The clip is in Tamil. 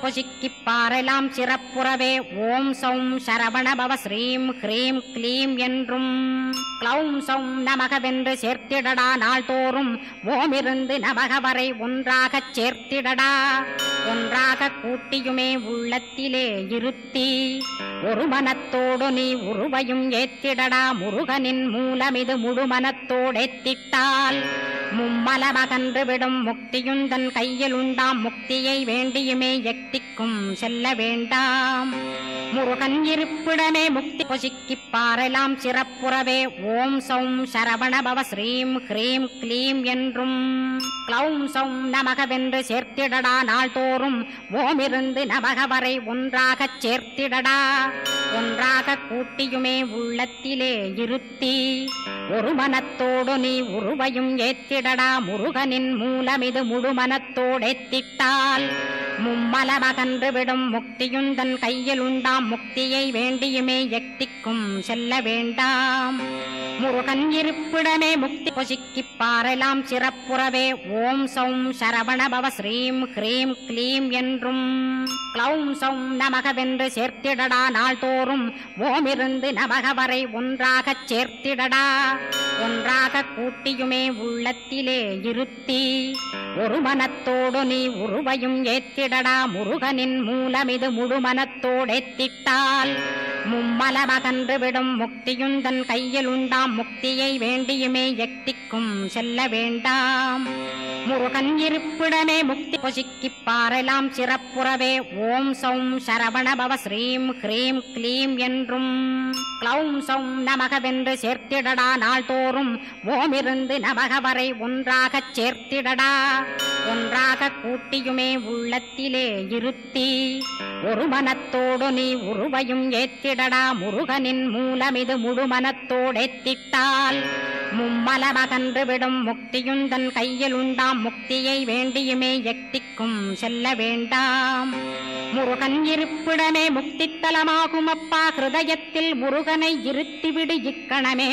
பொசிக்கிப் பாரெலாம் சிறப்புறவே ஓம் சௌம் சரவணபவ ஸ்ரீம் ஹ்ரீம் க்ளீம் என்றும் க்ளௌம் சௌம் நமகவென்று சேர்த்திடடா நாள்தோறும் ஓமிருந்து நமக வரை ஒன்றாகச் சேர்த்திடடா ஒன்றாக கூட்டியுமே உள்ளத்திலே இருத்தி ஒரு மனத்தோடு நீ உருவையும் ஏத்திடடா முருகனின் மூலமிது முழு மனத்தோடேத்திட்டால் மும்மலமகன்று விடும் முக்தியுந்தன் கையில் உண்டாம் முக்தியை வேண்டியுமே எக்திக்கும் செல்ல வேண்டாம் முருகன் இருப்பிடமே முக்தி பொசிக்கிப் பாரெலாம் சிறப்புறவே ஓம் சௌம் சரவணபவ ஸ்ரீம் ஹ்ரீம் க்ளீம் என்றும் க்ளௌம் சௌம் நமகவென்று சேர்த்திடடா நாள்தோறும் ஓமிருந்து நமக வரை ஒன்றாகச் சேர்த்திடடா ஒன்றாக கூட்டியுமே உள்ளத்திலே இருத்தி ஒரு மனத்தோடு நீ உருவையும் ஏத்திடடா முருகனின் மூலமிது முழு மனத்தோடேத்திட்டால் மும்மலமகன்று விடும் முக்தியுந்தன் கையில் உண்டாம் முக்தியை வேண்டியுமே எக்திக்கும் செல்ல வேண்டாம் முருகன் இருப்பிடமே முக்தி பொசிக்கிப் பாரெலாம் சிறப்புறவே ஓம் சௌம் சரவணபவ ஸ்ரீம் ஹ்ரீம் க்ளீம் என்றும் க்ளௌம் சௌம் நமகவென்று சேர்த்திடடா நாள்தோறும் ஓமிருந்து நமக வரை ஒன்றாகச் சேர்த்திடடா ஒன்றாக கூட்டியுமே உள்ளத்திலே இருத்தி ஒரு மனத்தோடு நீ உருவையும் ஏத்திடடா முருகனின் மூலமிது முழு மனத்தோடேத்திட்டால் மும்மலமகன்று விடும் முக்தியுந்தன் கையில் உண்டாம் முக்தியை வேண்டியுமே எக்திக்கும் செல்ல வேண்டாம் முருகன் இருப்பிடமே முக்தி பொசிக்கிப் பாரெலாம் சிறப்புறவே ஓம் சௌம் சரவணபவ ஸ்ரீம் ஹ்ரீம் க்ளீம் என்றும் க்ளௌம் சௌம் நமகவென்று சேர்த்திடடா நாள்தோறும் ஓமிருந்து நமக வரை ஒன்றாகச் சேர்த்திடடா ஒன்றாக கூட்டியுமே உள்ளத்திலே இருத்தி ஒரு மனத்தோடு நீ உருவையும் ஏத்திடடா முருகனின் மூலமிது முழு மனத்தோடேத்திட்டால் மும்மலமகன்று விடும் முக்தியுந்தன் கையில் உண்டாம் முக்தியை வேண்டியுமே எக்திக்கும் செல்ல வேண்டாம் முருகன் இருப்பிடமே முக்தித்தலமாகும் அப்பா ஹிருதயத்தில் முருகனை இருத்திவிடு இக்கணமே.